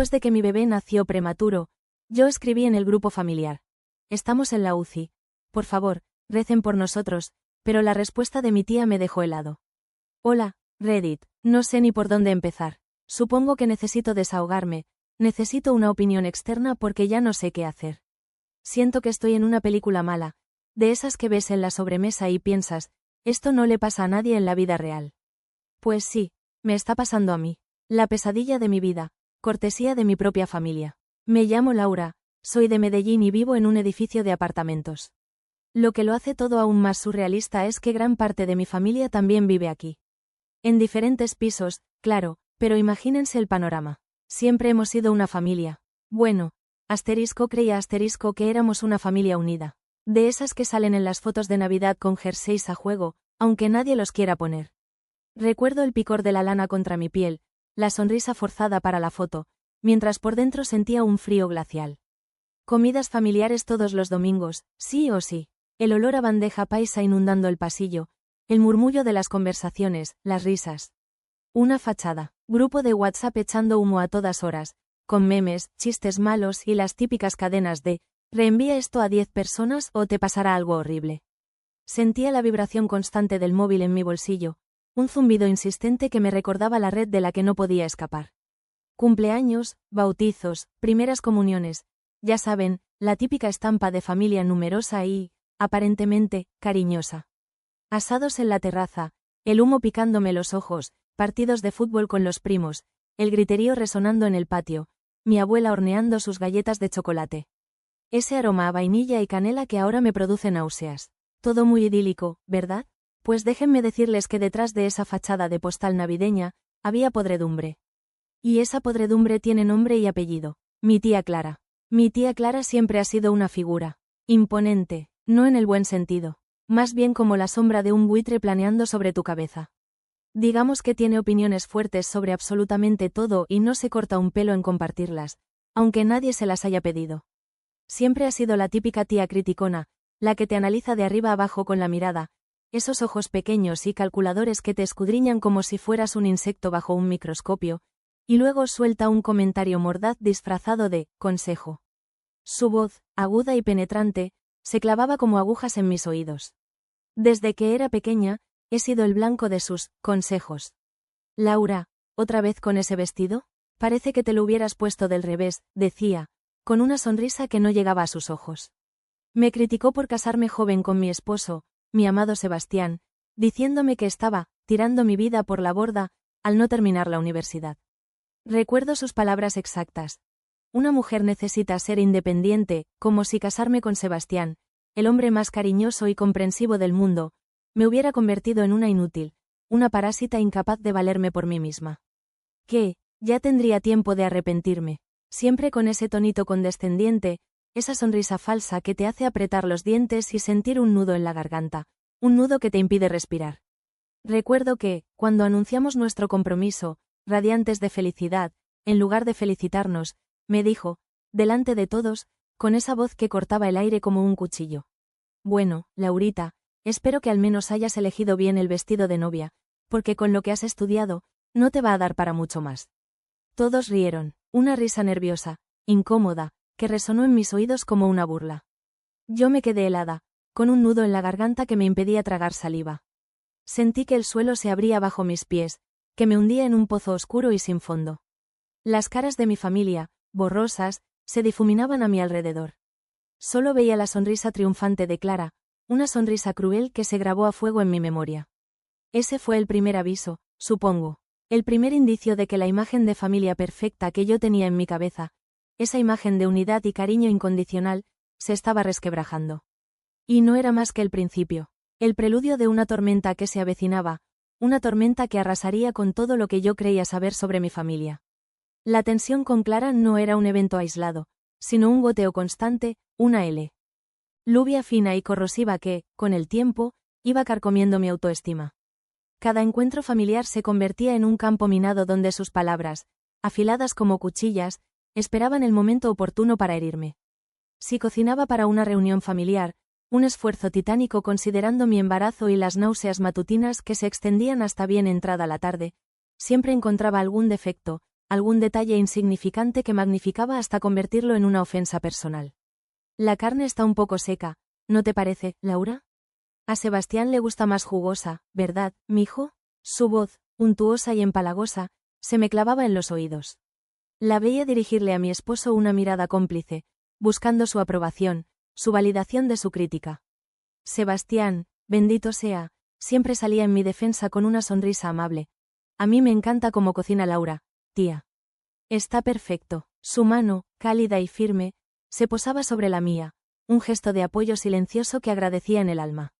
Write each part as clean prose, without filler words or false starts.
Después de que mi bebé nació prematuro, yo escribí en el grupo familiar: estamos en la UCI. Por favor, recen por nosotros, pero la respuesta de mi tía me dejó helado. Hola, Reddit, no sé ni por dónde empezar. Supongo que necesito desahogarme, necesito una opinión externa porque ya no sé qué hacer. Siento que estoy en una película mala, de esas que ves en la sobremesa y piensas, esto no le pasa a nadie en la vida real. Pues sí, me está pasando a mí. La pesadilla de mi vida, cortesía de mi propia familia. Me llamo Laura, soy de Medellín y vivo en un edificio de apartamentos. Lo que lo hace todo aún más surrealista es que gran parte de mi familia también vive aquí. En diferentes pisos, claro, pero imagínense el panorama. Siempre hemos sido una familia. Bueno, creía que éramos una familia unida. De esas que salen en las fotos de Navidad con jerseys a juego, aunque nadie los quiera poner. Recuerdo el picor de la lana contra mi piel, la sonrisa forzada para la foto, mientras por dentro sentía un frío glacial. Comidas familiares todos los domingos, sí o sí. El olor a bandeja paisa inundando el pasillo, el murmullo de las conversaciones, las risas. Una fachada, grupo de WhatsApp echando humo a todas horas, con memes, chistes malos y las típicas cadenas de reenvía esto a 10 personas o te pasará algo horrible. Sentía la vibración constante del móvil en mi bolsillo, un zumbido insistente que me recordaba la red de la que no podía escapar. Cumpleaños, bautizos, primeras comuniones, ya saben, la típica estampa de familia numerosa y, aparentemente, cariñosa. Asados en la terraza, el humo picándome los ojos, partidos de fútbol con los primos, el griterío resonando en el patio, mi abuela horneando sus galletas de chocolate. Ese aroma a vainilla y canela que ahora me produce náuseas. Todo muy idílico, ¿verdad? Pues déjenme decirles que detrás de esa fachada de postal navideña, había podredumbre. Y esa podredumbre tiene nombre y apellido: mi tía Clara. Mi tía Clara siempre ha sido una figura imponente, no en el buen sentido, más bien como la sombra de un buitre planeando sobre tu cabeza. Digamos que tiene opiniones fuertes sobre absolutamente todo y no se corta un pelo en compartirlas, aunque nadie se las haya pedido. Siempre ha sido la típica tía criticona, la que te analiza de arriba abajo con la mirada, esos ojos pequeños y calculadores que te escudriñan como si fueras un insecto bajo un microscopio, y luego suelta un comentario mordaz disfrazado de consejo. Su voz, aguda y penetrante, se clavaba como agujas en mis oídos. Desde que era pequeña, he sido el blanco de sus consejos. Laura, ¿otra vez con ese vestido? Parece que te lo hubieras puesto del revés, decía, con una sonrisa que no llegaba a sus ojos. Me criticó por casarme joven con mi esposo, mi amado Sebastián, diciéndome que estaba tirando mi vida por la borda al no terminar la universidad. Recuerdo sus palabras exactas. Una mujer necesita ser independiente, como si casarme con Sebastián, el hombre más cariñoso y comprensivo del mundo, me hubiera convertido en una inútil, una parásita incapaz de valerme por mí misma. Que, ya tendría tiempo de arrepentirme, siempre con ese tonito condescendiente, esa sonrisa falsa que te hace apretar los dientes y sentir un nudo en la garganta, un nudo que te impide respirar. Recuerdo que, cuando anunciamos nuestro compromiso, radiantes de felicidad, en lugar de felicitarnos, me dijo, delante de todos, con esa voz que cortaba el aire como un cuchillo: bueno, Laurita, espero que al menos hayas elegido bien el vestido de novia, porque con lo que has estudiado, no te va a dar para mucho más. Todos rieron, una risa nerviosa, incómoda, que resonó en mis oídos como una burla. Yo me quedé helada, con un nudo en la garganta que me impedía tragar saliva. Sentí que el suelo se abría bajo mis pies, que me hundía en un pozo oscuro y sin fondo. Las caras de mi familia, borrosas, se difuminaban a mi alrededor. Solo veía la sonrisa triunfante de Clara, una sonrisa cruel que se grabó a fuego en mi memoria. Ese fue el primer aviso, supongo, el primer indicio de que la imagen de familia perfecta que yo tenía en mi cabeza, esa imagen de unidad y cariño incondicional, se estaba resquebrajando. Y no era más que el principio, el preludio de una tormenta que se avecinaba, una tormenta que arrasaría con todo lo que yo creía saber sobre mi familia. La tensión con Clara no era un evento aislado, sino un goteo constante, una lluvia fina y corrosiva que, con el tiempo, iba carcomiendo mi autoestima. Cada encuentro familiar se convertía en un campo minado donde sus palabras, afiladas como cuchillas, esperaban el momento oportuno para herirme. Si cocinaba para una reunión familiar, un esfuerzo titánico considerando mi embarazo y las náuseas matutinas que se extendían hasta bien entrada la tarde, siempre encontraba algún defecto, algún detalle insignificante que magnificaba hasta convertirlo en una ofensa personal. La carne está un poco seca, ¿no te parece, Laura? A Sebastián le gusta más jugosa, ¿verdad, mijo? Su voz, untuosa y empalagosa, se me clavaba en los oídos. La veía dirigirle a mi esposo una mirada cómplice, buscando su aprobación, su validación de su crítica. Sebastián, bendito sea, siempre salía en mi defensa con una sonrisa amable. A mí me encanta cómo cocina Laura, tía. Está perfecto. Su mano, cálida y firme, se posaba sobre la mía, un gesto de apoyo silencioso que agradecía en el alma.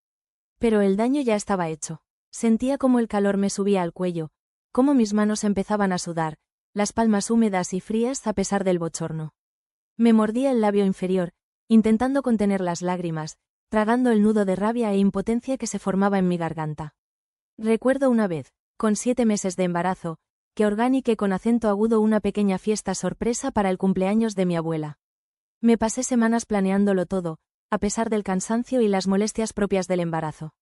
Pero el daño ya estaba hecho. Sentía cómo el calor me subía al cuello, cómo mis manos empezaban a sudar, las palmas húmedas y frías a pesar del bochorno. Me mordía el labio inferior, intentando contener las lágrimas, tragando el nudo de rabia e impotencia que se formaba en mi garganta. Recuerdo una vez, con 7 meses de embarazo, que organiqué con acento agudo una pequeña fiesta sorpresa para el cumpleaños de mi abuela. Me pasé semanas planeándolo todo, a pesar del cansancio y las molestias propias del embarazo.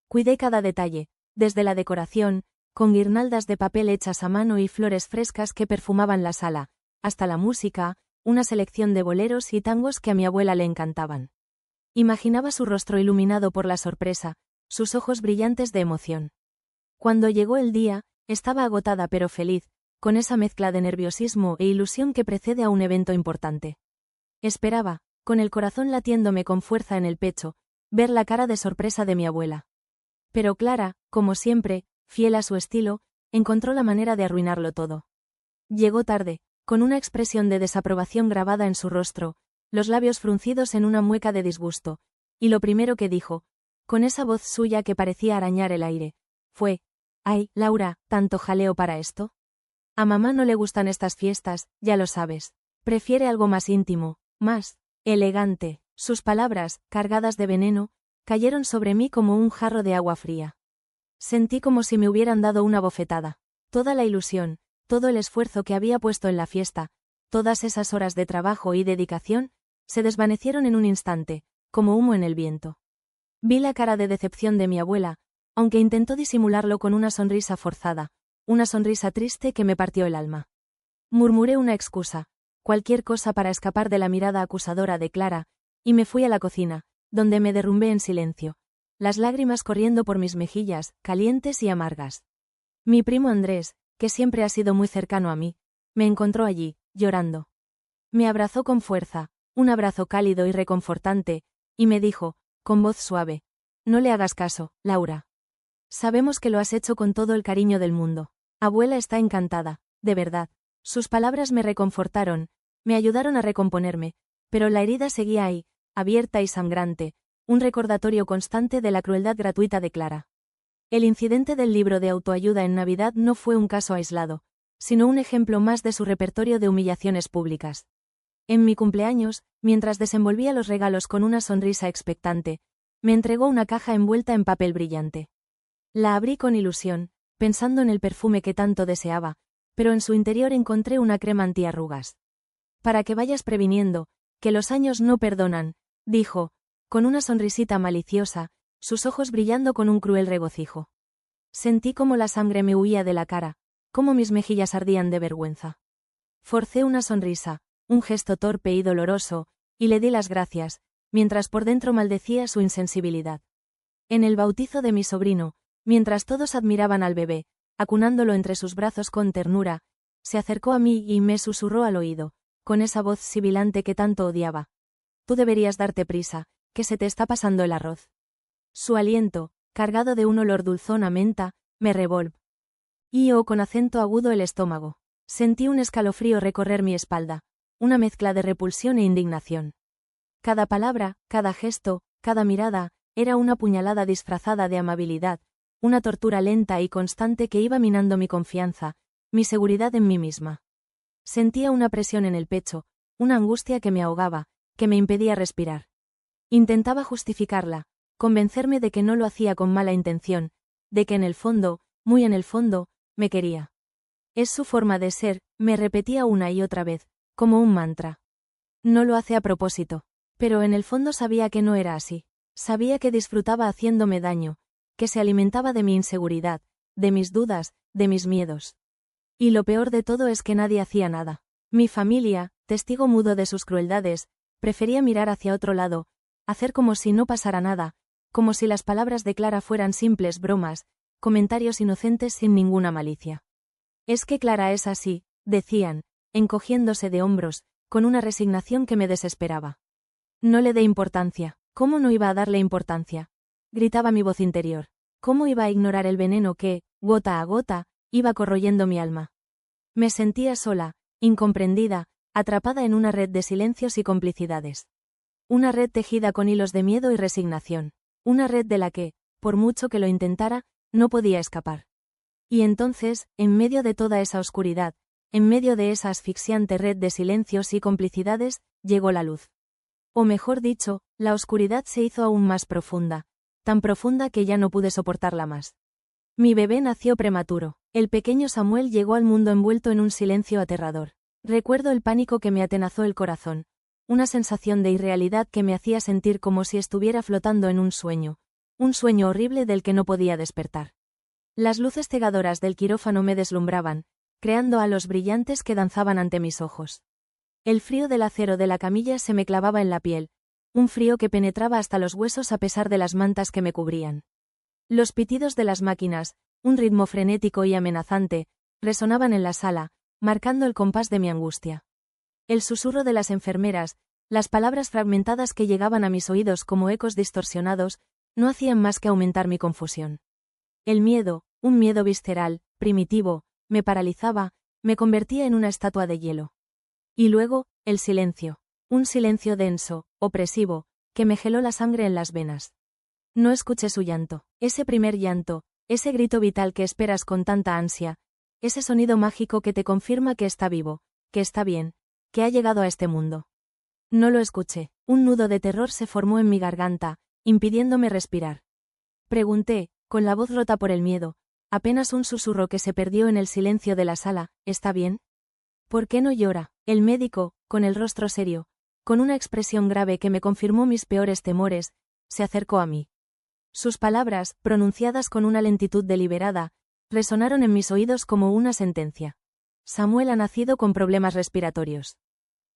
Cuidé cada detalle, desde la decoración, con guirnaldas de papel hechas a mano y flores frescas que perfumaban la sala, hasta la música, una selección de boleros y tangos que a mi abuela le encantaban. Imaginaba su rostro iluminado por la sorpresa, sus ojos brillantes de emoción. Cuando llegó el día, estaba agotada pero feliz, con esa mezcla de nerviosismo e ilusión que precede a un evento importante. Esperaba, con el corazón latiéndome con fuerza en el pecho, ver la cara de sorpresa de mi abuela. Pero Clara, como siempre, fiel a su estilo, encontró la manera de arruinarlo todo. Llegó tarde, con una expresión de desaprobación grabada en su rostro, los labios fruncidos en una mueca de disgusto, y lo primero que dijo, con esa voz suya que parecía arañar el aire, fue: «Ay, Laura, ¿tanto jaleo para esto? A mamá no le gustan estas fiestas, ya lo sabes. Prefiere algo más íntimo, más elegante». Sus palabras, cargadas de veneno, cayeron sobre mí como un jarro de agua fría. Sentí como si me hubieran dado una bofetada. Toda la ilusión, todo el esfuerzo que había puesto en la fiesta, todas esas horas de trabajo y dedicación, se desvanecieron en un instante, como humo en el viento. Vi la cara de decepción de mi abuela, aunque intentó disimularlo con una sonrisa forzada, una sonrisa triste que me partió el alma. Murmuré una excusa, cualquier cosa para escapar de la mirada acusadora de Clara, y me fui a la cocina, donde me derrumbé en silencio, las lágrimas corriendo por mis mejillas, calientes y amargas. Mi primo Andrés, que siempre ha sido muy cercano a mí, me encontró allí, llorando. Me abrazó con fuerza, un abrazo cálido y reconfortante, y me dijo, con voz suave: «No le hagas caso, Laura. Sabemos que lo has hecho con todo el cariño del mundo. Abuela está encantada, de verdad». Sus palabras me reconfortaron, me ayudaron a recomponerme, pero la herida seguía ahí, abierta y sangrante, un recordatorio constante de la crueldad gratuita de Clara. El incidente del libro de autoayuda en Navidad no fue un caso aislado, sino un ejemplo más de su repertorio de humillaciones públicas. En mi cumpleaños, mientras desenvolvía los regalos con una sonrisa expectante, me entregó una caja envuelta en papel brillante. La abrí con ilusión, pensando en el perfume que tanto deseaba, pero en su interior encontré una crema antiarrugas. «Para que vayas previniendo, que los años no perdonan», dijo, con una sonrisita maliciosa, sus ojos brillando con un cruel regocijo. Sentí como la sangre me huía de la cara, como mis mejillas ardían de vergüenza. Forcé una sonrisa, un gesto torpe y doloroso, y le di las gracias, mientras por dentro maldecía su insensibilidad. En el bautizo de mi sobrino, mientras todos admiraban al bebé, acunándolo entre sus brazos con ternura, se acercó a mí y me susurró al oído, con esa voz sibilante que tanto odiaba: «Tú deberías darte prisa, que se te está pasando el arroz». Su aliento, cargado de un olor dulzón a menta, me revolvió con acento agudo el estómago. Sentí un escalofrío recorrer mi espalda, una mezcla de repulsión e indignación. Cada palabra, cada gesto, cada mirada, era una puñalada disfrazada de amabilidad, una tortura lenta y constante que iba minando mi confianza, mi seguridad en mí misma. Sentía una presión en el pecho, una angustia que me ahogaba, que me impedía respirar. Intentaba justificarla, convencerme de que no lo hacía con mala intención, de que en el fondo, muy en el fondo, me quería. «Es su forma de ser», me repetía una y otra vez, como un mantra. «No lo hace a propósito». Pero en el fondo sabía que no era así. Sabía que disfrutaba haciéndome daño, que se alimentaba de mi inseguridad, de mis dudas, de mis miedos. Y lo peor de todo es que nadie hacía nada. Mi familia, testigo mudo de sus crueldades, prefería mirar hacia otro lado, hacer como si no pasara nada, como si las palabras de Clara fueran simples bromas, comentarios inocentes sin ninguna malicia. Es que Clara es así, decían, encogiéndose de hombros, con una resignación que me desesperaba. No le dé importancia. ¿Cómo no iba a darle importancia? Gritaba mi voz interior. ¿Cómo iba a ignorar el veneno que, gota a gota, iba corroyendo mi alma? Me sentía sola, incomprendida, atrapada en una red de silencios y complicidades. Una red tejida con hilos de miedo y resignación. Una red de la que, por mucho que lo intentara, no podía escapar. Y entonces, en medio de toda esa oscuridad, en medio de esa asfixiante red de silencios y complicidades, llegó la luz. O mejor dicho, la oscuridad se hizo aún más profunda, tan profunda que ya no pude soportarla más. Mi bebé nació prematuro. El pequeño Samuel llegó al mundo envuelto en un silencio aterrador. Recuerdo el pánico que me atenazó el corazón, una sensación de irrealidad que me hacía sentir como si estuviera flotando en un sueño horrible del que no podía despertar. Las luces cegadoras del quirófano me deslumbraban, creando halos brillantes que danzaban ante mis ojos. El frío del acero de la camilla se me clavaba en la piel, un frío que penetraba hasta los huesos a pesar de las mantas que me cubrían. Los pitidos de las máquinas, un ritmo frenético y amenazante, resonaban en la sala, marcando el compás de mi angustia. El susurro de las enfermeras, las palabras fragmentadas que llegaban a mis oídos como ecos distorsionados, no hacían más que aumentar mi confusión. El miedo, un miedo visceral, primitivo, me paralizaba, me convertía en una estatua de hielo. Y luego, el silencio. Un silencio denso, opresivo, que me geló la sangre en las venas. No escuché su llanto, ese primer llanto, ese grito vital que esperas con tanta ansia, ese sonido mágico que te confirma que está vivo, que está bien, que ha llegado a este mundo. No lo escuché, un nudo de terror se formó en mi garganta, impidiéndome respirar. Pregunté, con la voz rota por el miedo, apenas un susurro que se perdió en el silencio de la sala, ¿está bien? ¿Por qué no llora? El médico, con el rostro serio, con una expresión grave que me confirmó mis peores temores, se acercó a mí. Sus palabras, pronunciadas con una lentitud deliberada, resonaron en mis oídos como una sentencia. Samuel ha nacido con problemas respiratorios.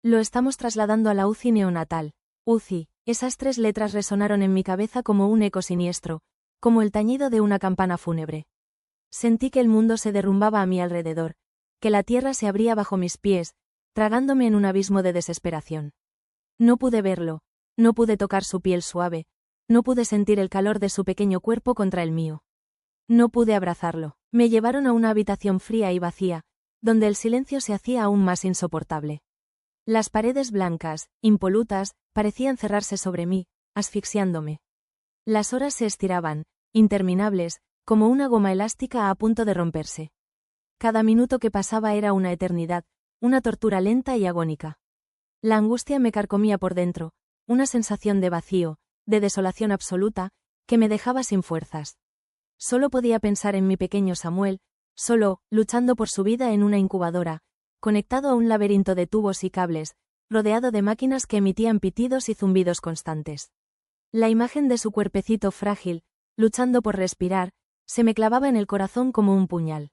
Lo estamos trasladando a la UCI neonatal. UCI, esas 3 letras resonaron en mi cabeza como un eco siniestro, como el tañido de una campana fúnebre. Sentí que el mundo se derrumbaba a mi alrededor, que la tierra se abría bajo mis pies, tragándome en un abismo de desesperación. No pude verlo, no pude tocar su piel suave, no pude sentir el calor de su pequeño cuerpo contra el mío. No pude abrazarlo. Me llevaron a una habitación fría y vacía, donde el silencio se hacía aún más insoportable. Las paredes blancas, impolutas, parecían cerrarse sobre mí, asfixiándome. Las horas se estiraban, interminables, como una goma elástica a punto de romperse. Cada minuto que pasaba era una eternidad, una tortura lenta y agónica. La angustia me carcomía por dentro, una sensación de vacío, de desolación absoluta, que me dejaba sin fuerzas. Solo podía pensar en mi pequeño Samuel, solo, luchando por su vida en una incubadora, conectado a un laberinto de tubos y cables, rodeado de máquinas que emitían pitidos y zumbidos constantes. La imagen de su cuerpecito frágil, luchando por respirar, se me clavaba en el corazón como un puñal.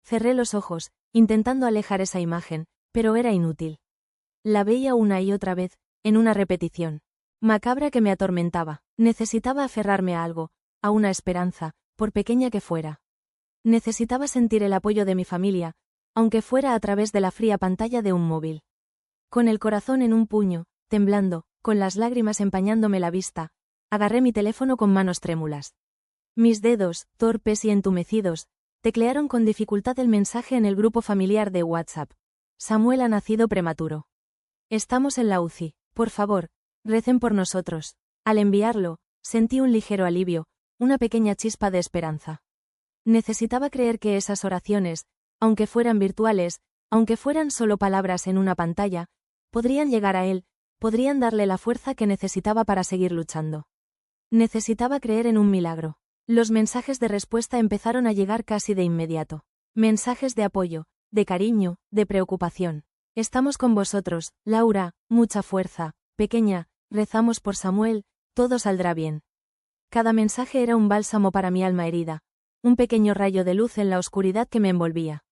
Cerré los ojos, intentando alejar esa imagen, pero era inútil. La veía una y otra vez, en una repetición macabra que me atormentaba. Necesitaba aferrarme a algo, a una esperanza, por pequeña que fuera. Necesitaba sentir el apoyo de mi familia, aunque fuera a través de la fría pantalla de un móvil. Con el corazón en un puño, temblando, con las lágrimas empañándome la vista, agarré mi teléfono con manos trémulas. Mis dedos, torpes y entumecidos, teclearon con dificultad el mensaje en el grupo familiar de WhatsApp. Samuel ha nacido prematuro. Estamos en la UCI, por favor, recen por nosotros. Al enviarlo, sentí un ligero alivio, una pequeña chispa de esperanza. Necesitaba creer que esas oraciones, aunque fueran virtuales, aunque fueran solo palabras en una pantalla, podrían llegar a él, podrían darle la fuerza que necesitaba para seguir luchando. Necesitaba creer en un milagro. Los mensajes de respuesta empezaron a llegar casi de inmediato. Mensajes de apoyo, de cariño, de preocupación. Estamos con vosotros, Laura, mucha fuerza, pequeña, rezamos por Samuel, todo saldrá bien. Cada mensaje era un bálsamo para mi alma herida, un pequeño rayo de luz en la oscuridad que me envolvía.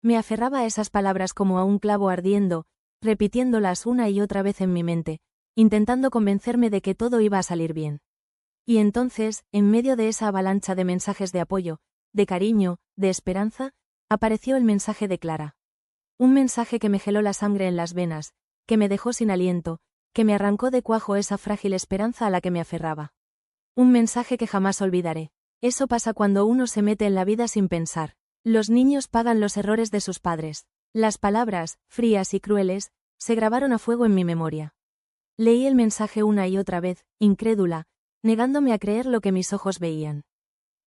Me aferraba a esas palabras como a un clavo ardiendo, repitiéndolas una y otra vez en mi mente, intentando convencerme de que todo iba a salir bien. Y entonces, en medio de esa avalancha de mensajes de apoyo, de cariño, de esperanza, apareció el mensaje de Clara. Un mensaje que me geló la sangre en las venas, que me dejó sin aliento, que me arrancó de cuajo esa frágil esperanza a la que me aferraba. Un mensaje que jamás olvidaré. Eso pasa cuando uno se mete en la vida sin pensar. Los niños pagan los errores de sus padres. Las palabras, frías y crueles, se grabaron a fuego en mi memoria. Leí el mensaje una y otra vez, incrédula, negándome a creer lo que mis ojos veían.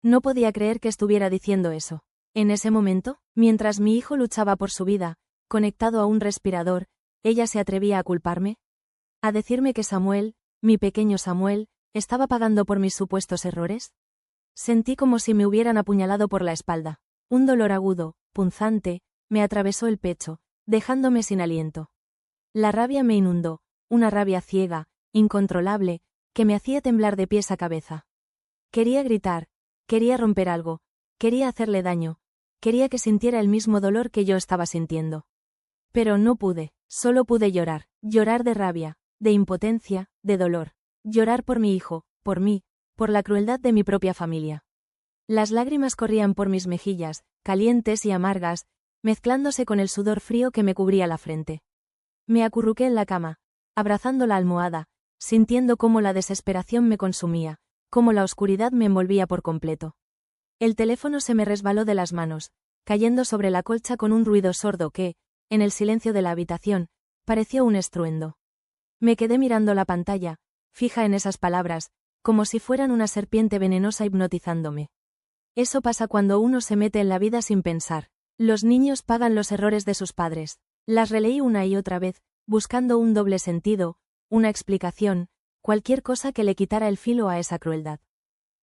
No podía creer que estuviera diciendo eso. En ese momento, mientras mi hijo luchaba por su vida, conectado a un respirador, ella se atrevía a culparme. A decirme que Samuel, mi pequeño Samuel, estaba pagando por mis supuestos errores. Sentí como si me hubieran apuñalado por la espalda. Un dolor agudo, punzante, me atravesó el pecho, dejándome sin aliento. La rabia me inundó, una rabia ciega, incontrolable, que me hacía temblar de pies a cabeza. Quería gritar, quería romper algo, quería hacerle daño, quería que sintiera el mismo dolor que yo estaba sintiendo. Pero no pude, solo pude llorar de rabia, de impotencia, de dolor. Llorar por mi hijo, por mí, por la crueldad de mi propia familia. Las lágrimas corrían por mis mejillas, calientes y amargas, mezclándose con el sudor frío que me cubría la frente. Me acurruqué en la cama, abrazando la almohada, sintiendo cómo la desesperación me consumía, cómo la oscuridad me envolvía por completo. El teléfono se me resbaló de las manos, cayendo sobre la colcha con un ruido sordo que, en el silencio de la habitación, pareció un estruendo. Me quedé mirando la pantalla, fija en esas palabras, como si fueran una serpiente venenosa hipnotizándome. Eso pasa cuando uno se mete en la vida sin pensar. Los niños pagan los errores de sus padres. Las releí una y otra vez, buscando un doble sentido, una explicación, cualquier cosa que le quitara el filo a esa crueldad.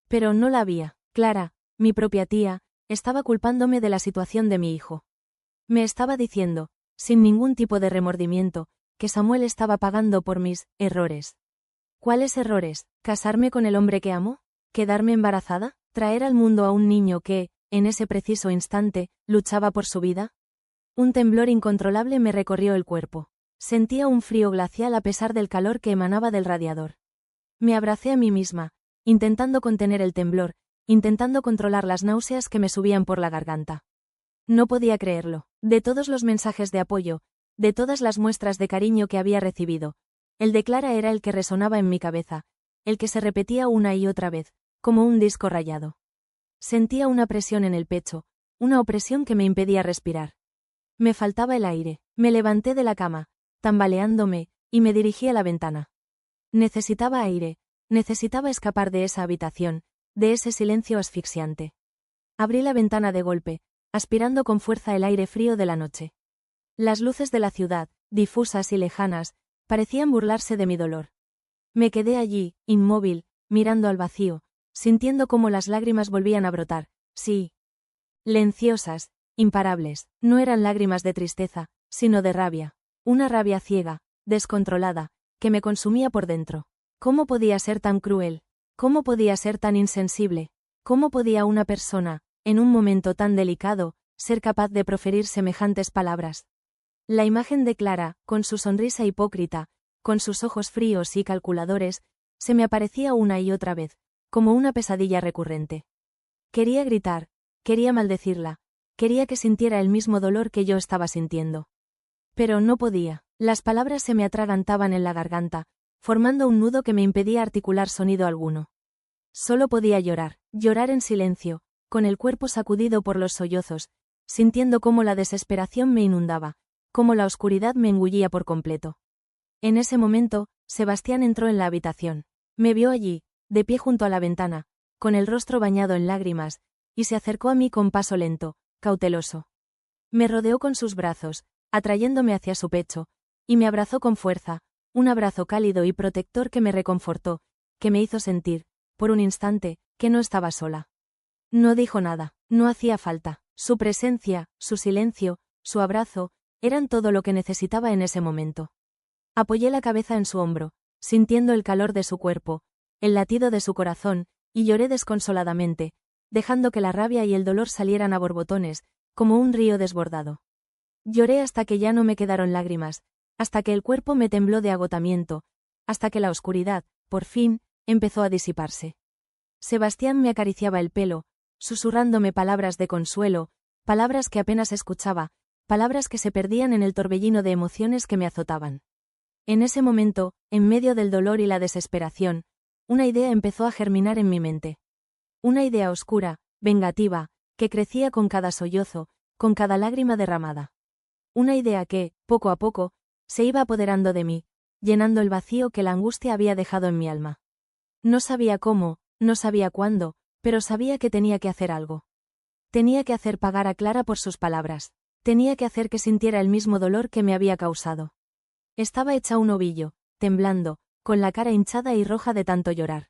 Pero no la había. Clara, mi propia tía, estaba culpándome de la situación de mi hijo. Me estaba diciendo, sin ningún tipo de remordimiento, que Samuel estaba pagando por mis errores. ¿Cuáles errores? ¿Casarme con el hombre que amo? ¿Quedarme embarazada? ¿Traer al mundo a un niño que, en ese preciso instante, luchaba por su vida? Un temblor incontrolable me recorrió el cuerpo. Sentía un frío glacial a pesar del calor que emanaba del radiador. Me abracé a mí misma, intentando contener el temblor, intentando controlar las náuseas que me subían por la garganta. No podía creerlo. De todos los mensajes de apoyo, de todas las muestras de cariño que había recibido, el de Clara era el que resonaba en mi cabeza, el que se repetía una y otra vez, como un disco rayado. Sentía una presión en el pecho, una opresión que me impedía respirar. Me faltaba el aire, me levanté de la cama, tambaleándome, y me dirigí a la ventana. Necesitaba aire, necesitaba escapar de esa habitación, de ese silencio asfixiante. Abrí la ventana de golpe, aspirando con fuerza el aire frío de la noche. Las luces de la ciudad, difusas y lejanas, parecían burlarse de mi dolor. Me quedé allí, inmóvil, mirando al vacío, sintiendo cómo las lágrimas volvían a brotar, sí. Lenciosas, imparables, no eran lágrimas de tristeza, sino de rabia. Una rabia ciega, descontrolada, que me consumía por dentro. ¿Cómo podía ser tan cruel? ¿Cómo podía ser tan insensible? ¿Cómo podía una persona, en un momento tan delicado, ser capaz de proferir semejantes palabras? La imagen de Clara, con su sonrisa hipócrita, con sus ojos fríos y calculadores, se me aparecía una y otra vez, como una pesadilla recurrente. Quería gritar, quería maldecirla, quería que sintiera el mismo dolor que yo estaba sintiendo. Pero no podía, las palabras se me atragantaban en la garganta, formando un nudo que me impedía articular sonido alguno. Solo podía llorar en silencio, con el cuerpo sacudido por los sollozos, sintiendo cómo la desesperación me inundaba, cómo la oscuridad me engullía por completo. En ese momento, Sebastián entró en la habitación. Me vio allí, de pie junto a la ventana, con el rostro bañado en lágrimas, y se acercó a mí con paso lento, cauteloso. Me rodeó con sus brazos, atrayéndome hacia su pecho, y me abrazó con fuerza, un abrazo cálido y protector que me reconfortó, que me hizo sentir, por un instante, que no estaba sola. No dijo nada, no hacía falta. Su presencia, su silencio, su abrazo, eran todo lo que necesitaba en ese momento. Apoyé la cabeza en su hombro, sintiendo el calor de su cuerpo, el latido de su corazón, y lloré desconsoladamente, dejando que la rabia y el dolor salieran a borbotones, como un río desbordado. Lloré hasta que ya no me quedaron lágrimas, hasta que el cuerpo me tembló de agotamiento, hasta que la oscuridad, por fin, empezó a disiparse. Sebastián me acariciaba el pelo, susurrándome palabras de consuelo, palabras que apenas escuchaba, palabras que se perdían en el torbellino de emociones que me azotaban. En ese momento, en medio del dolor y la desesperación, una idea empezó a germinar en mi mente. Una idea oscura, vengativa, que crecía con cada sollozo, con cada lágrima derramada. Una idea que, poco a poco, se iba apoderando de mí, llenando el vacío que la angustia había dejado en mi alma. No sabía cómo, no sabía cuándo, pero sabía que tenía que hacer algo. Tenía que hacer pagar a Clara por sus palabras. Tenía que hacer que sintiera el mismo dolor que me había causado. Estaba hecha un ovillo, temblando, con la cara hinchada y roja de tanto llorar.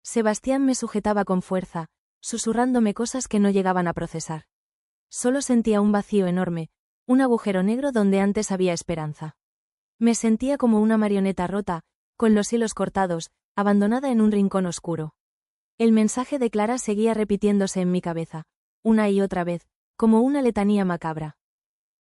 Sebastián me sujetaba con fuerza, susurrándome cosas que no llegaban a procesar. Solo sentía un vacío enorme, un agujero negro donde antes había esperanza. Me sentía como una marioneta rota, con los hilos cortados, abandonada en un rincón oscuro. El mensaje de Clara seguía repitiéndose en mi cabeza, una y otra vez, como una letanía macabra.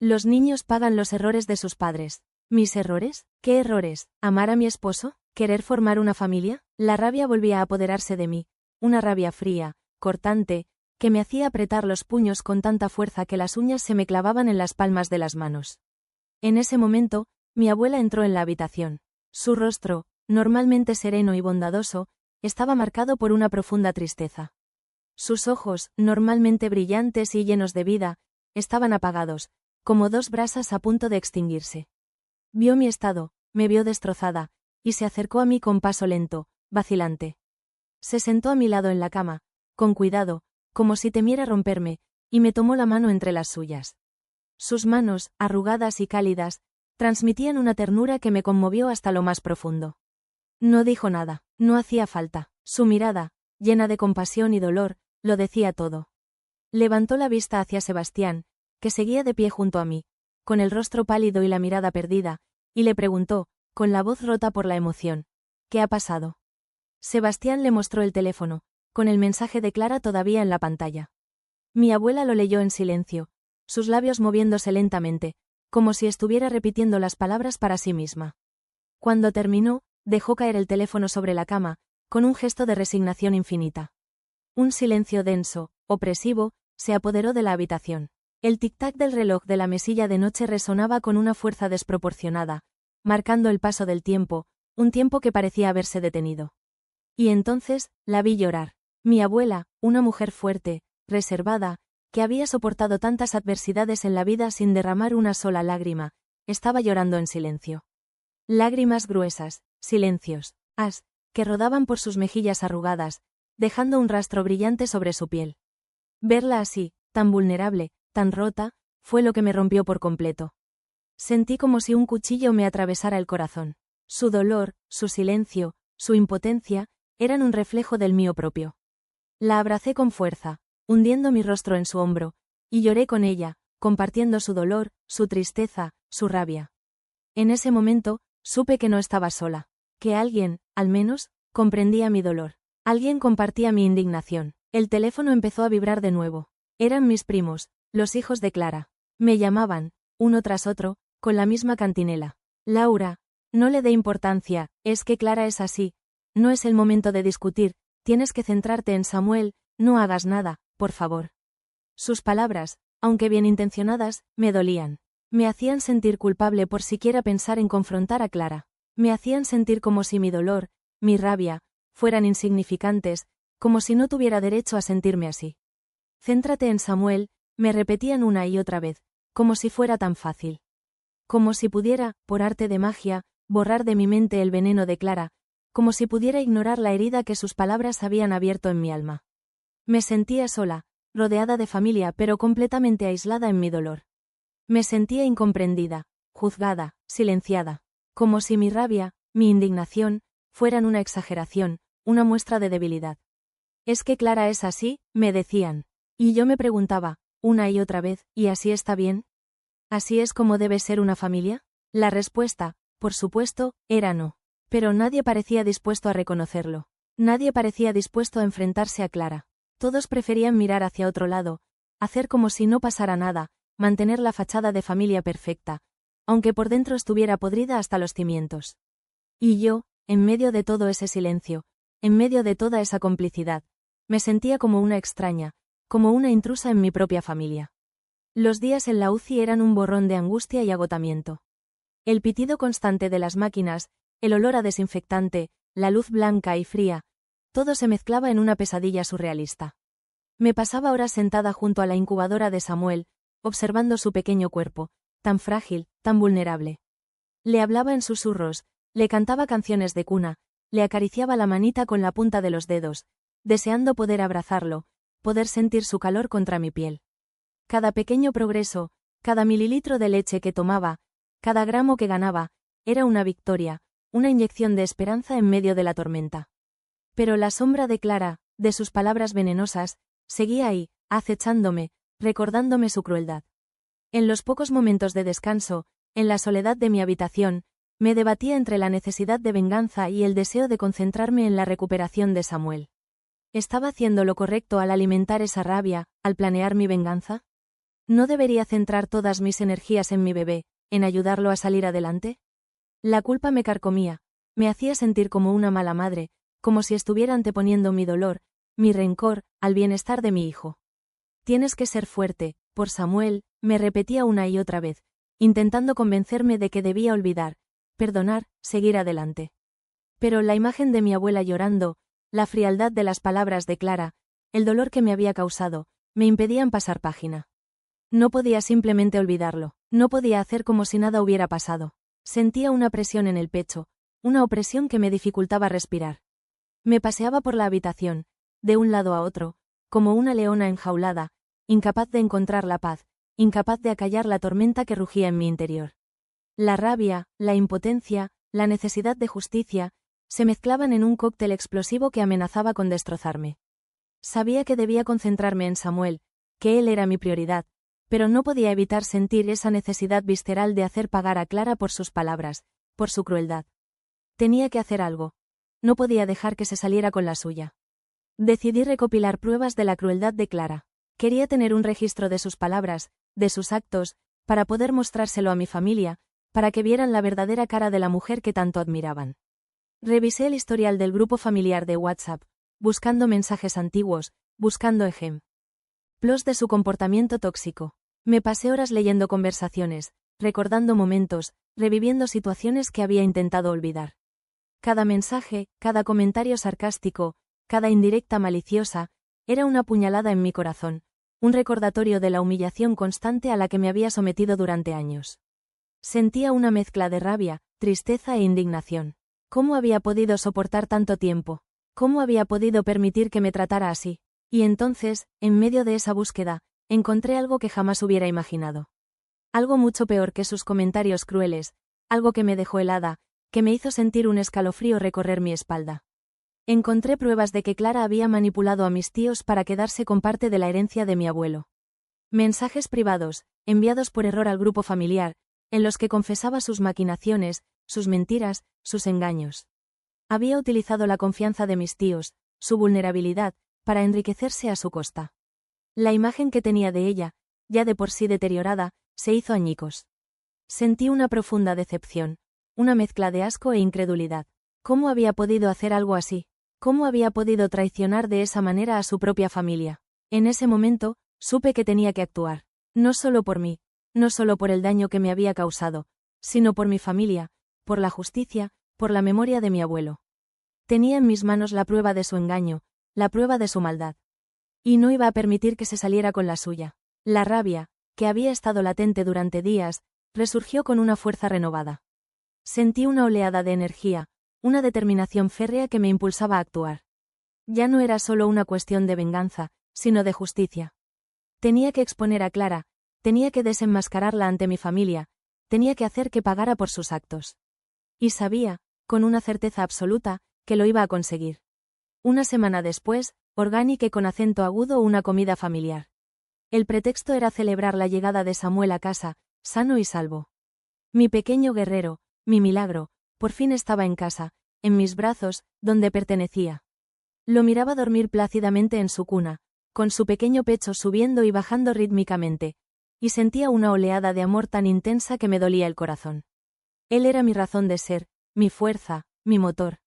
Los niños pagan los errores de sus padres. ¿Mis errores? ¿Qué errores? ¿Amar a mi esposo? ¿Querer formar una familia? La rabia volvía a apoderarse de mí, una rabia fría, cortante, que me hacía apretar los puños con tanta fuerza que las uñas se me clavaban en las palmas de las manos. En ese momento, mi abuela entró en la habitación. Su rostro, normalmente sereno y bondadoso, estaba marcado por una profunda tristeza. Sus ojos, normalmente brillantes y llenos de vida, estaban apagados, como dos brasas a punto de extinguirse. Vio mi estado, me vio destrozada, y se acercó a mí con paso lento, vacilante. Se sentó a mi lado en la cama, con cuidado, como si temiera romperme, y me tomó la mano entre las suyas. Sus manos, arrugadas y cálidas, transmitían una ternura que me conmovió hasta lo más profundo. No dijo nada, no hacía falta. Su mirada, llena de compasión y dolor, lo decía todo. Levantó la vista hacia Sebastián, que seguía de pie junto a mí, con el rostro pálido y la mirada perdida, y le preguntó, con la voz rota por la emoción, ¿qué ha pasado? Sebastián le mostró el teléfono, con el mensaje de Clara todavía en la pantalla. Mi abuela lo leyó en silencio, sus labios moviéndose lentamente, como si estuviera repitiendo las palabras para sí misma. Cuando terminó, dejó caer el teléfono sobre la cama, con un gesto de resignación infinita. Un silencio denso, opresivo, se apoderó de la habitación. El tic-tac del reloj de la mesilla de noche resonaba con una fuerza desproporcionada, marcando el paso del tiempo, un tiempo que parecía haberse detenido. Y entonces, la vi llorar. Mi abuela, una mujer fuerte, reservada, que había soportado tantas adversidades en la vida sin derramar una sola lágrima, estaba llorando en silencio. Lágrimas gruesas, silencios, que rodaban por sus mejillas arrugadas, dejando un rastro brillante sobre su piel. Verla así, tan vulnerable, tan rota, fue lo que me rompió por completo. Sentí como si un cuchillo me atravesara el corazón. Su dolor, su silencio, su impotencia, eran un reflejo del mío propio. La abracé con fuerza, hundiendo mi rostro en su hombro, y lloré con ella, compartiendo su dolor, su tristeza, su rabia. En ese momento, supe que no estaba sola, que alguien, al menos, comprendía mi dolor. Alguien compartía mi indignación. El teléfono empezó a vibrar de nuevo. Eran mis primos, los hijos de Clara. Me llamaban, uno tras otro, con la misma cantinela. Laura, no le dé importancia, es que Clara es así. No es el momento de discutir, tienes que centrarte en Samuel, no hagas nada, por favor. Sus palabras, aunque bien intencionadas, me dolían. Me hacían sentir culpable por siquiera pensar en confrontar a Clara. Me hacían sentir como si mi dolor, mi rabia, fueran insignificantes, como si no tuviera derecho a sentirme así. Céntrate en Samuel, me repetían una y otra vez, como si fuera tan fácil. Como si pudiera, por arte de magia, borrar de mi mente el veneno de Clara, como si pudiera ignorar la herida que sus palabras habían abierto en mi alma. Me sentía sola, rodeada de familia pero completamente aislada en mi dolor. Me sentía incomprendida, juzgada, silenciada, como si mi rabia, mi indignación, fueran una exageración, una muestra de debilidad. Es que Clara es así, me decían. Y yo me preguntaba, una y otra vez, ¿y así está bien? ¿Así es como debe ser una familia? La respuesta, por supuesto, era no. Pero nadie parecía dispuesto a reconocerlo. Nadie parecía dispuesto a enfrentarse a Clara. Todos preferían mirar hacia otro lado, hacer como si no pasara nada, mantener la fachada de familia perfecta, aunque por dentro estuviera podrida hasta los cimientos. Y yo, en medio de todo ese silencio, en medio de toda esa complicidad, me sentía como una extraña, como una intrusa en mi propia familia. Los días en la UCI eran un borrón de angustia y agotamiento. El pitido constante de las máquinas, el olor a desinfectante, la luz blanca y fría, todo se mezclaba en una pesadilla surrealista. Me pasaba horas sentada junto a la incubadora de Samuel, observando su pequeño cuerpo, tan frágil, tan vulnerable. Le hablaba en susurros, le cantaba canciones de cuna, le acariciaba la manita con la punta de los dedos, deseando poder abrazarlo, poder sentir su calor contra mi piel. Cada pequeño progreso, cada mililitro de leche que tomaba, cada gramo que ganaba, era una victoria, una inyección de esperanza en medio de la tormenta. Pero la sombra de Clara, de sus palabras venenosas, seguía ahí, acechándome, recordándome su crueldad. En los pocos momentos de descanso, en la soledad de mi habitación, me debatía entre la necesidad de venganza y el deseo de concentrarme en la recuperación de Samuel. ¿Estaba haciendo lo correcto al alimentar esa rabia, al planear mi venganza? ¿No debería centrar todas mis energías en mi bebé, en ayudarlo a salir adelante? La culpa me carcomía, me hacía sentir como una mala madre, como si estuviera anteponiendo mi dolor, mi rencor, al bienestar de mi hijo. Tienes que ser fuerte, por Samuel, me repetía una y otra vez, intentando convencerme de que debía olvidar, perdonar, seguir adelante. Pero la imagen de mi abuela llorando, la frialdad de las palabras de Clara, el dolor que me había causado, me impedían pasar página. No podía simplemente olvidarlo, no podía hacer como si nada hubiera pasado. Sentía una presión en el pecho, una opresión que me dificultaba respirar. Me paseaba por la habitación, de un lado a otro, como una leona enjaulada, incapaz de encontrar la paz, incapaz de acallar la tormenta que rugía en mi interior. La rabia, la impotencia, la necesidad de justicia, se mezclaban en un cóctel explosivo que amenazaba con destrozarme. Sabía que debía concentrarme en Samuel, que él era mi prioridad, pero no podía evitar sentir esa necesidad visceral de hacer pagar a Clara por sus palabras, por su crueldad. Tenía que hacer algo. No podía dejar que se saliera con la suya. Decidí recopilar pruebas de la crueldad de Clara. Quería tener un registro de sus palabras, de sus actos, para poder mostrárselo a mi familia, para que vieran la verdadera cara de la mujer que tanto admiraban. Revisé el historial del grupo familiar de WhatsApp, buscando mensajes antiguos, buscando ejemplos de su comportamiento tóxico. Me pasé horas leyendo conversaciones, recordando momentos, reviviendo situaciones que había intentado olvidar. Cada mensaje, cada comentario sarcástico, cada indirecta maliciosa, era una puñalada en mi corazón, un recordatorio de la humillación constante a la que me había sometido durante años. Sentía una mezcla de rabia, tristeza e indignación. ¿Cómo había podido soportar tanto tiempo? ¿Cómo había podido permitir que me tratara así? Y entonces, en medio de esa búsqueda, encontré algo que jamás hubiera imaginado. Algo mucho peor que sus comentarios crueles, algo que me dejó helada, que me hizo sentir un escalofrío recorrer mi espalda. Encontré pruebas de que Clara había manipulado a mis tíos para quedarse con parte de la herencia de mi abuelo. Mensajes privados, enviados por error al grupo familiar, en los que confesaba sus maquinaciones, sus mentiras, sus engaños. Había utilizado la confianza de mis tíos, su vulnerabilidad, para enriquecerse a su costa. La imagen que tenía de ella, ya de por sí deteriorada, se hizo añicos. Sentí una profunda decepción, una mezcla de asco e incredulidad. ¿Cómo había podido hacer algo así? ¿Cómo había podido traicionar de esa manera a su propia familia? En ese momento, supe que tenía que actuar. No solo por mí, no solo por el daño que me había causado, sino por mi familia, por la justicia, por la memoria de mi abuelo. Tenía en mis manos la prueba de su engaño, la prueba de su maldad. Y no iba a permitir que se saliera con la suya. La rabia, que había estado latente durante días, resurgió con una fuerza renovada. Sentí una oleada de energía, una determinación férrea que me impulsaba a actuar. Ya no era solo una cuestión de venganza, sino de justicia. Tenía que exponer a Clara, tenía que desenmascararla ante mi familia, tenía que hacer que pagara por sus actos. Y sabía, con una certeza absoluta, que lo iba a conseguir. Una semana después, orgánico con acento agudo una comida familiar. El pretexto era celebrar la llegada de Samuel a casa, sano y salvo. Mi pequeño guerrero, mi milagro, por fin estaba en casa, en mis brazos, donde pertenecía. Lo miraba dormir plácidamente en su cuna, con su pequeño pecho subiendo y bajando rítmicamente, y sentía una oleada de amor tan intensa que me dolía el corazón. Él era mi razón de ser, mi fuerza, mi motor.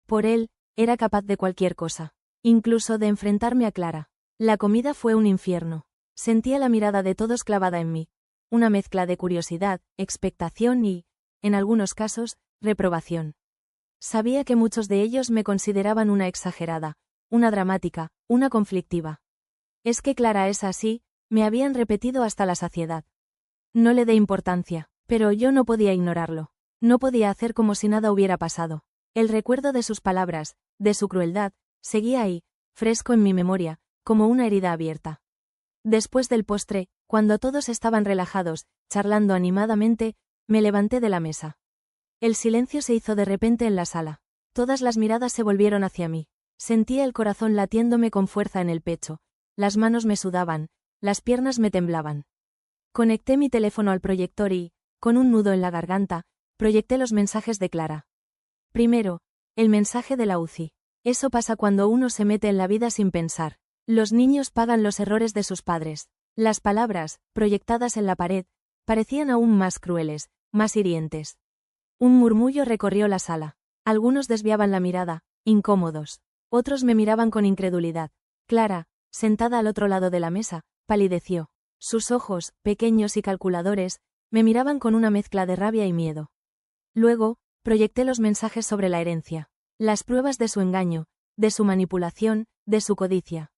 Por él, era capaz de cualquier cosa, incluso de enfrentarme a Clara. La comida fue un infierno. Sentía la mirada de todos clavada en mí, una mezcla de curiosidad, expectación y, en algunos casos, reprobación. Sabía que muchos de ellos me consideraban una exagerada, una dramática, una conflictiva. Es que Clara es así, me habían repetido hasta la saciedad. No le dé importancia, pero yo no podía ignorarlo. No podía hacer como si nada hubiera pasado. El recuerdo de sus palabras, de su crueldad, seguía ahí, fresco en mi memoria, como una herida abierta. Después del postre, cuando todos estaban relajados, charlando animadamente, me levanté de la mesa. El silencio se hizo de repente en la sala. Todas las miradas se volvieron hacia mí. Sentía el corazón latiéndome con fuerza en el pecho. Las manos me sudaban, las piernas me temblaban. Conecté mi teléfono al proyector y, con un nudo en la garganta, proyecté los mensajes de Clara. Primero, el mensaje de la UCI. Eso pasa cuando uno se mete en la vida sin pensar. Los niños pagan los errores de sus padres. Las palabras, proyectadas en la pared, parecían aún más crueles, más hirientes. Un murmullo recorrió la sala. Algunos desviaban la mirada, incómodos. Otros me miraban con incredulidad. Clara, sentada al otro lado de la mesa, palideció. Sus ojos, pequeños y calculadores, me miraban con una mezcla de rabia y miedo. Luego, proyecté los mensajes sobre la herencia. Las pruebas de su engaño, de su manipulación, de su codicia.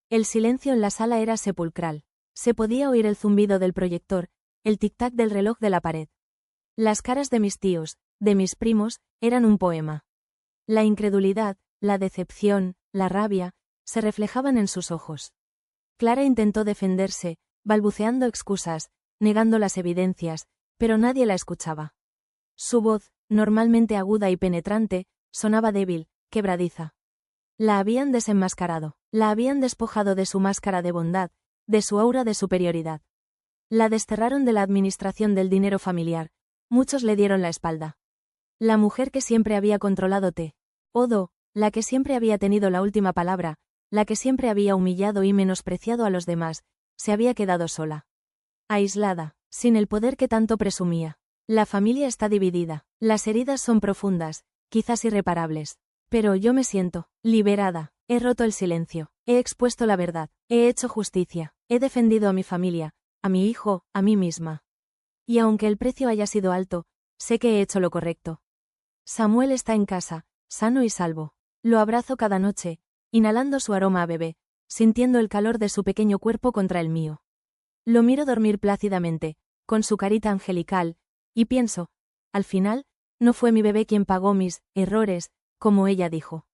El silencio en la sala era sepulcral. Se podía oír el zumbido del proyector, el tic-tac del reloj de la pared. Las caras de mis tíos, de mis primos, eran un poema. La incredulidad, la decepción, la rabia, se reflejaban en sus ojos. Clara intentó defenderse, balbuceando excusas, negando las evidencias, pero nadie la escuchaba. Su voz, normalmente aguda y penetrante, sonaba débil, quebradiza. La habían desenmascarado, la habían despojado de su máscara de bondad, de su aura de superioridad. La desterraron de la administración del dinero familiar, muchos le dieron la espalda. La mujer que siempre había controlado Odo, la que siempre había tenido la última palabra, la que siempre había humillado y menospreciado a los demás, se había quedado sola. Aislada, sin el poder que tanto presumía. La familia está dividida, las heridas son profundas, quizás irreparables. Pero yo me siento liberada, he roto el silencio, he expuesto la verdad, he hecho justicia, he defendido a mi familia, a mi hijo, a mí misma. Y aunque el precio haya sido alto, sé que he hecho lo correcto. Samuel está en casa, sano y salvo. Lo abrazo cada noche, inhalando su aroma a bebé, sintiendo el calor de su pequeño cuerpo contra el mío. Lo miro dormir plácidamente, con su carita angelical, y pienso, al final, no fue mi bebé quien pagó mis errores, como ella dijo.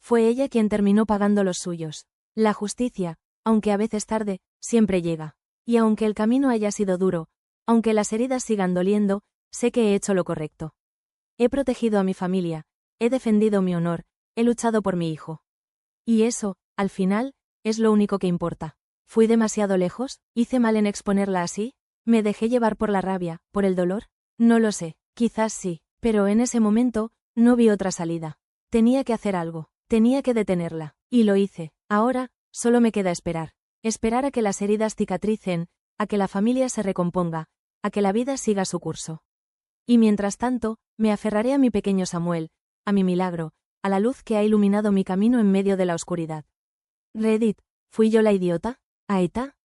Fue ella quien terminó pagando los suyos. La justicia, aunque a veces tarde, siempre llega. Y aunque el camino haya sido duro, aunque las heridas sigan doliendo, sé que he hecho lo correcto. He protegido a mi familia, he defendido mi honor, he luchado por mi hijo. Y eso, al final, es lo único que importa. ¿Fui demasiado lejos? ¿Hice mal en exponerla así? ¿Me dejé llevar por la rabia, por el dolor? No lo sé, quizás sí, pero en ese momento, no vi otra salida. Tenía que hacer algo, tenía que detenerla, y lo hice. Ahora, solo me queda esperar. Esperar a que las heridas cicatricen, a que la familia se recomponga, a que la vida siga su curso. Y mientras tanto, me aferraré a mi pequeño Samuel, a mi milagro, a la luz que ha iluminado mi camino en medio de la oscuridad. Reddit, ¿fui yo la idiota? ¿Aeta?